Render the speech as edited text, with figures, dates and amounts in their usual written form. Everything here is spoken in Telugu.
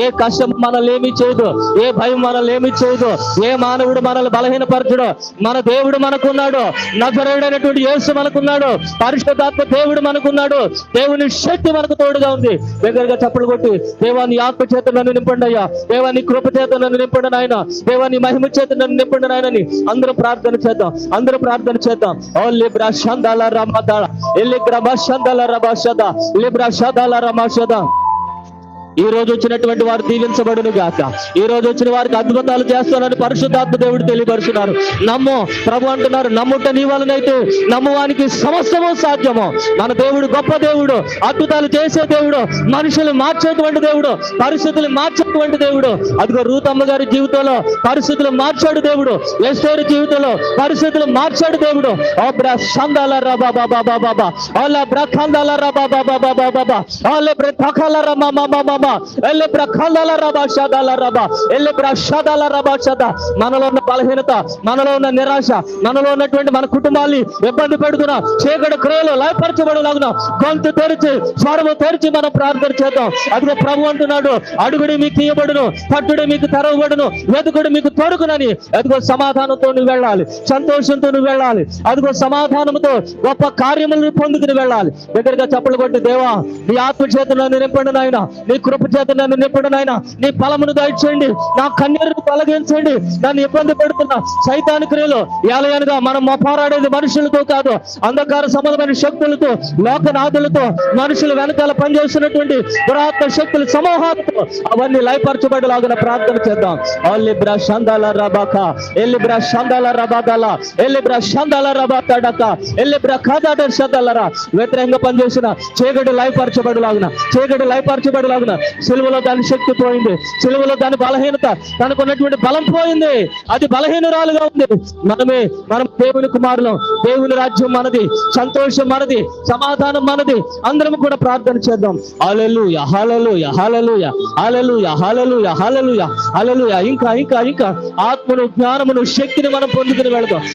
ఏ కష్టం మనల్ని ఏమి చేయదు, ఏ భయం మనల్ని ఏమి చేయదు, ఏ మానవుడు మనల్ని బలహీనపరచడు. మన దేవుడు మనకున్నాడు, నజరేయుడైనటువంటి యేసు మనకున్నాడు, పరిశుద్ధాత్మ దేవుడు మనకున్నాడు, దేవుని శక్తి మనకు తోడుగా ఉంది. దగ్గరగా చప్పలు కొట్టి దేవాన్ని ఆత్మ చేత నన్ను నింపండి అయ్యా, దేవాన్ని కృప చేత నన్ను నింపండి నాయన, దేవాన్ని మహిమ చేత నన్ను నింపండి నాయనని అందరూ ప్రార్థన చేద్దాం, అందరూ ప్రార్థన చేద్దాం. ఓ లిబ్రా షందాల రమదాల ఎల్లిగ్రమ షందాల రమషద లిబ్రా షదాల రమషద. ఈ రోజు వచ్చినటువంటి వారు దీవించబడును గాక. ఈ రోజు వచ్చిన వారికి అద్భుతాలు చేస్తానని పరిశుద్ధాత్మ దేవుడు తెలియపరుస్తున్నారు. నమ్ము, ప్రభు అంటున్నారు, నమ్ముట నీ వలనైతే నమ్మువానికి సమస్తము సాధ్యము. మన దేవుడు గొప్ప దేవుడు, అద్భుతాలు చేసే దేవుడు, మనుషులు మార్చేటువంటి దేవుడు, పరిస్థితులు మార్చేటువంటి దేవుడు. అదిగో రూతమ్మ గారి జీవితంలో పరిస్థితులు మార్చాడు దేవుడు, ఎస్తేరు జీవితంలో పరిస్థితులు మార్చాడు దేవుడు. ఓ బ్రషందాల రబా బాబా బాబా ఓలా బ్రఖందాల రబా బాబా బాబా బాబా ఓలే బ్రఖాల రమా మామా మనలో ఉన్న బలహీనత, మనలో ఉన్న నిరాశ, మనలో ఉన్నటువంటి మన కుటుంబాన్ని ఇబ్బంది పెడుతున్నా చీకటి క్రియలు లయపరచబడులాగున గొంతు తెరిచి స్వరము తెరిచి మనం ప్రార్థన చేద్దాం. అదిగో ప్రభు అంటున్నాడు, అడుగుడి మీకు ఇయ్యబడును, పట్టుడి మీకు తెరవబడును, వెతుకుడు మీకు తొడుకునని. అదిగో సమాధానంతో నువ్వు వెళ్ళాలి, సంతోషంతో నువ్వు వెళ్ళాలి, అదిగో సమాధానంతో గొప్ప కార్యములను పొందుకుని వెళ్ళాలి. దగ్గరగా చప్పలు కొట్టి దేవా నీ ఆత్మ చేతులను నింపండి నాయన, నీ కృప చేత నన్ను నింపండి నాయన, నీ ఫలమును దయచేయండి, నా కన్నీరును తొలగించండి. నన్ను ఇబ్బంది పెడుతున్న సైతాను క్రియలు ఏలయనగా మనం పోరాడేది మనుషులతో కాదు, అంధకార సంబంధమైన శక్తులతో, లోకనాథులతో, మనుషులు వెనకాల పనిచేస్తున్నటువంటి దురాత్మ శక్తుల సమూహాలతో అవన్నీ లయపరచబడేలాగా ప్రార్థన చేద్దాం. ఎల్లిబ్రా షందాల రబాక ఎల్లిబ్రా షందాల రబాదాల ఎల్లిబ్రా షందాల రబాతడక ఎల్లిబ్రా ఖాదాడ షందాలరా. వ్యతిరేకంగా పనిచేసిన చీకటి లయపరచబడేలాగున, చీకటి లయపరచబడేలాగున. సిలువలో దాని శక్తి పోయింది, సిలువలో దాని బలహీనత, తనకున్నటువంటి బలం పోయింది, అది బలహీనురాలుగా ఉంది. మనం దేవుని కుమారులం, దేవుని రాజ్యం మనది, సంతోషం మనది, సమాధానం మనది. అందరం కూడా ప్రార్థన చేద్దాం. హల్లెలూయా హల్లెలూయా హల్లెలూయా హల్లెలూయా హల్లెలూయా హల్లెలూయా హల్లెలూయా. ఇంకా ఇంకా ఇంకా ఆత్మను, జ్ఞానమును, శక్తిని మనం పొందుకుని వెళదాం.